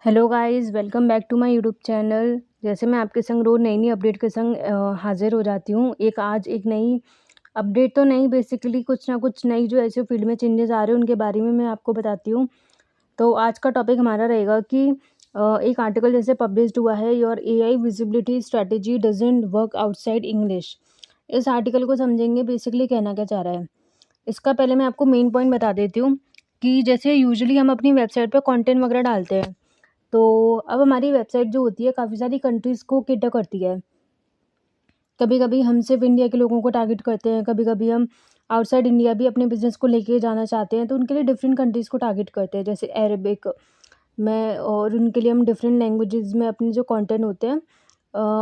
Hello guys, welcome back to my YouTube channel. जैसे मैं आपके संग रोज़ नई अपडेट के संग हाज़िर हो जाती हूँ। आज एक नई अपडेट तो नहीं, बेसिकली कुछ ना कुछ नई जो ऐसे फील्ड में चेंजेस आ रहे हैं उनके बारे में मैं आपको बताती हूँ। तो आज का टॉपिक हमारा रहेगा कि एक आर्टिकल जैसे पब्लिश्ड हुआ है, your AI visibility strategy doesn't work outside English. इस आर्टिकल को समझेंगे बेसिकली कहना क्या चाह रहा है। इसका पहले मैं आपको मेन पॉइंट बता देती हूँ कि जैसे यूजुअली हम अपनी वेबसाइट पर कंटेंट वगैरह डालते हैं, तो अब हमारी वेबसाइट जो होती है काफ़ी सारी कंट्रीज़ को कैटर करती है। कभी कभी हम सिर्फ इंडिया के लोगों को टारगेट करते हैं, कभी कभी हम आउटसाइड इंडिया भी अपने बिजनेस को लेके जाना चाहते हैं, तो उनके लिए डिफरेंट कंट्रीज़ को टारगेट करते हैं, जैसे अरबिक में। और उनके लिए हम डिफरेंट लैंग्वेजेस में अपने जो कंटेंट होते हैं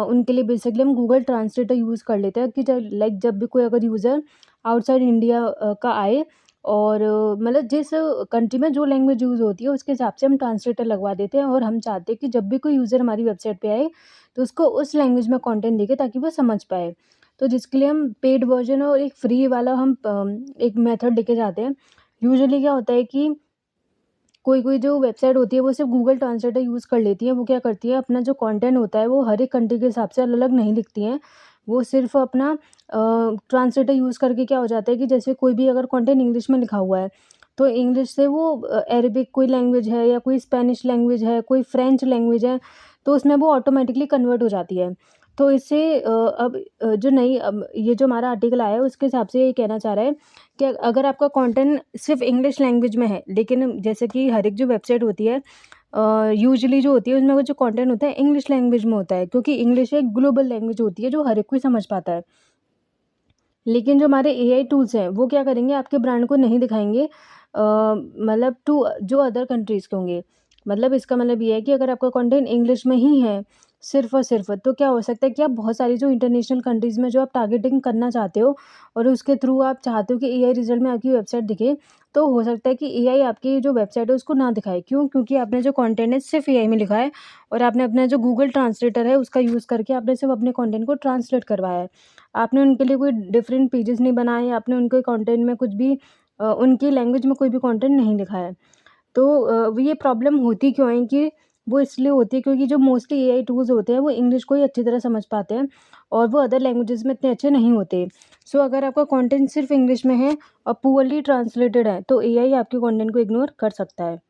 उनके लिए बेसिकली हम गूगल ट्रांसलेटर यूज़ कर लेते हैं कि जब भी कोई अगर यूज़र आउटसाइड इंडिया का आए और मतलब जिस कंट्री में जो लैंग्वेज यूज़ होती है उसके हिसाब से हम ट्रांसलेटर लगवा देते हैं, और हम चाहते हैं कि जब भी कोई यूज़र हमारी वेबसाइट पे आए तो उसको उस लैंग्वेज में कंटेंट दिखे ताकि वो समझ पाए। तो जिसके लिए हम पेड वर्जन और एक फ्री वाला हम एक मेथड लेके जाते हैं। यूजुअली क्या होता है कि कोई कोई जो वेबसाइट होती है वो सिर्फ गूगल ट्रांसलेटर यूज़ कर लेती है। वो क्या करती है, अपना जो कंटेंट होता है वो हर एक कंट्री के हिसाब से अलग अलग नहीं लिखती हैं। वो सिर्फ अपना ट्रांसलेटर यूज़ करके क्या हो जाता है कि जैसे कोई भी अगर कंटेंट इंग्लिश में लिखा हुआ है तो इंग्लिश से वो अरेबिक कोई लैंग्वेज है या कोई स्पेनिश लैंग्वेज है, कोई फ्रेंच लैंग्वेज है, तो उसमें वो ऑटोमेटिकली कन्वर्ट हो जाती है। तो इससे जो नई ये जो हमारा आर्टिकल आया है उसके हिसाब से ये कहना चाह रहा है कि अगर आपका कंटेंट सिर्फ इंग्लिश लैंग्वेज में है, लेकिन जैसे कि हर एक जो वेबसाइट होती है यूजुअली जो होती है उसमें वो जो कंटेंट होता है इंग्लिश लैंग्वेज में होता है, क्योंकि इंग्लिश एक ग्लोबल लैंग्वेज होती है जो हर एक कोई समझ पाता है। लेकिन जो हमारे एआई टूल्स हैं वो क्या करेंगे, आपके ब्रांड को नहीं दिखाएंगे मतलब टू जो अदर कंट्रीज़ के होंगे। मतलब इसका मतलब ये है कि अगर आपका कंटेंट इंग्लिश में ही है सिर्फ़ और सिर्फ़, तो क्या हो सकता है कि आप बहुत सारी जो इंटरनेशनल कंट्रीज़ में जो आप टारगेटिंग करना चाहते हो और उसके थ्रू आप चाहते हो कि एआई रिज़ल्ट में आपकी वेबसाइट दिखे, तो हो सकता है कि एआई आपकी जो वेबसाइट है उसको ना दिखाए। क्यों? क्योंकि आपने जो कंटेंट है सिर्फ़ एआई में लिखा है और आपने अपना जो गूगल ट्रांसलेटर है उसका यूज़ करके आपने सिर्फ़ अपने कंटेंट को ट्रांसलेट करवाया है। आपने उनके लिए कोई डिफरेंट पेजेस नहीं बनाए, आपने उनके कंटेंट में कुछ भी उनकी लैंग्वेज में कोई भी कंटेंट नहीं लिखा है। तो ये प्रॉब्लम होती क्यों है कि वो इसलिए होती है क्योंकि जो मोस्टली एआई टूल्स होते हैं वो इंग्लिश को ही अच्छी तरह समझ पाते हैं और वो अदर लैंग्वेजेस में इतने अच्छे नहीं होते। सो अगर आपका कंटेंट सिर्फ इंग्लिश में है और पुअरली ट्रांसलेटेड है तो एआई आपके कंटेंट को इग्नोर कर सकता है।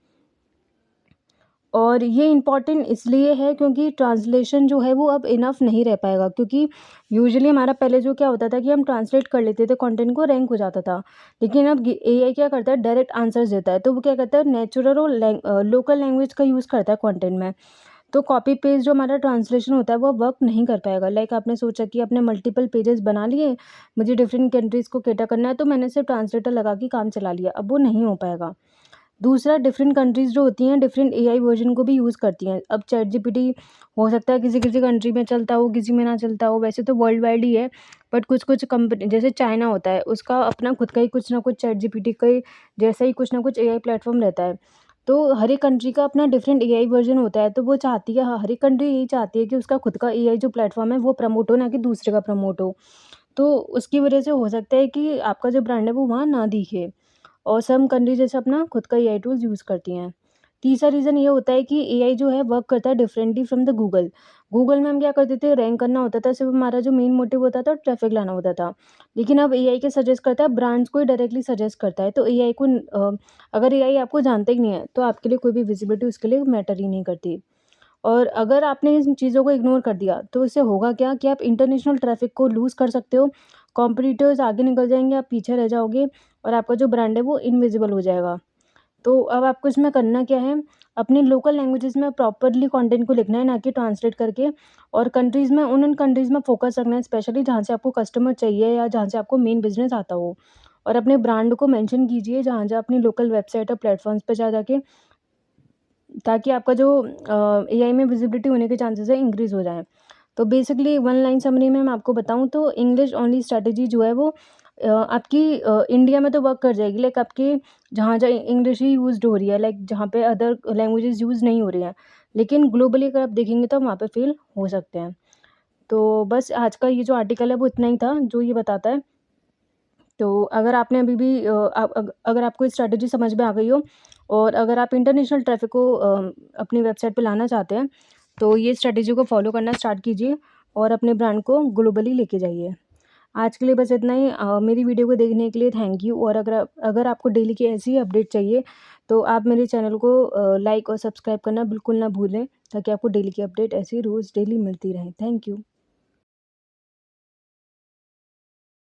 और ये इम्पॉर्टेंट इसलिए है क्योंकि ट्रांसलेशन जो है वो अब इनफ नहीं रह पाएगा, क्योंकि यूजुअली हमारा पहले जो क्या होता था कि हम ट्रांसलेट कर लेते थे कंटेंट को, रैंक हो जाता था। लेकिन अब एआई क्या करता है, डायरेक्ट आंसर्स देता है, तो वो क्या करता है नेचुरल और लोकल लैंग्वेज का यूज़ करता है कंटेंट में। तो कॉपी पेस्ट जो हमारा ट्रांसलेशन होता है वो वर्क नहीं कर पाएगा। लाइक आपने सोचा कि आपने मल्टीपल पेजेस बना लिए, मुझे डिफरेंट कंट्रीज़ को कैटर करना है, तो मैंने सिर्फ ट्रांसलेटर लगा के काम चला लिया, अब वो नहीं हो पाएगा। दूसरा, डिफरेंट कंट्रीज़ जो होती हैं डिफरेंट एआई वर्जन को भी यूज़ करती हैं। अब चैट जीपीटी हो सकता है किसी किसी कंट्री में चलता हो, किसी में ना चलता हो, वैसे तो वर्ल्ड वाइड ही है। बट कुछ कुछ कंपनी जैसे चाइना होता है उसका अपना खुद का ही कुछ ना कुछ चैट जीपीटी का ही जैसा ही कुछ ना कुछ एआई प्लेटफॉर्म रहता है। तो हर एक कंट्री का अपना डिफरेंट एआई वर्जन होता है, तो वो चाहती है, हर एक कंट्री यही चाहती है कि उसका खुद का एआई जो प्लेटफॉर्म है वो प्रमोट हो, ना कि दूसरे का प्रमोट हो। तो उसकी वजह से हो सकता है कि आपका जो ब्रांड है वो वहाँ ना दिखे, और सम कंट्री जैसे अपना खुद का एआई टूल्स यूज़ करती हैं। तीसरा रीज़न ये होता है कि एआई जो है वर्क करता है differently from the Google. Google में हम क्या करते थे, रैंक करना होता था, सिर्फ हमारा जो मेन मोटिव होता था ट्रैफिक लाना होता था। लेकिन अब एआई क्या सजेस्ट करता है, ब्रांड्स को ही डायरेक्टली सजेस्ट करता है। तो एआई को अगर एआई आपको जानता ही नहीं है तो आपके लिए कोई भी विजिबिलिटी उसके लिए मैटर ही नहीं करती। और अगर आपने इन चीज़ों को इग्नोर कर दिया तो इससे होगा क्या कि आप इंटरनेशनल ट्रैफिक को लूज़ कर सकते हो, कॉम्पिटिटर्स आगे निकल जाएंगे, आप पीछे रह जाओगे और आपका जो ब्रांड है वो इनविजिबल हो जाएगा। तो अब आपको इसमें करना क्या है, अपनी लोकल लैंग्वेजेस में प्रॉपरली कंटेंट को लिखना है, ना कि ट्रांसलेट करके। और कंट्रीज़ में उन कंट्रीज़ में फोकस रखना है, स्पेशली जहाँ से आपको कस्टमर चाहिए या जहाँ से आपको मेन बिजनेस आता हो। और अपने ब्रांड को मेंशन कीजिए जहाँ जहाँ अपनी लोकल वेबसाइट और प्लेटफॉर्म्स पे जा जाके, ताकि आपका जो एआई में विजिबिलिटी होने के चांसेस है इंक्रीज़ हो जाएँ। तो बेसिकली वन लाइन समरी में मैं आपको बताऊँ तो इंग्लिश ओनली स्ट्रैटेजी जो है वो आपकी इंडिया में तो वर्क कर जाएगी, लाइक आपके जहाँ जहाँ इंग्लिश ही यूज़्ड हो रही है, लाइक जहाँ पे अदर लैंग्वेजेस यूज़ नहीं हो रही हैं। लेकिन ग्लोबली अगर आप देखेंगे तो वहाँ पे फेल हो सकते हैं। तो बस आज का ये जो आर्टिकल है वो इतना ही था जो ये बताता है। तो अगर आपने अभी भी अगर आपको स्ट्रैटेजी समझ में आ गई हो और अगर आप इंटरनेशनल ट्रैफ़िक को अपनी वेबसाइट पे लाना चाहते हैं, तो ये स्ट्रैटेजी को फ़ॉलो करना स्टार्ट कीजिए और अपने ब्रांड को ग्लोबली लेके जाइए। आज के लिए बस इतना ही। मेरी वीडियो को देखने के लिए थैंक यू। और अगर आपको डेली की ऐसी ही अपडेट चाहिए, तो आप मेरे चैनल को लाइक और सब्सक्राइब करना बिल्कुल ना भूलें, ताकि आपको डेली की अपडेट ऐसे ही रोज़ डेली मिलती रहे। Thank you.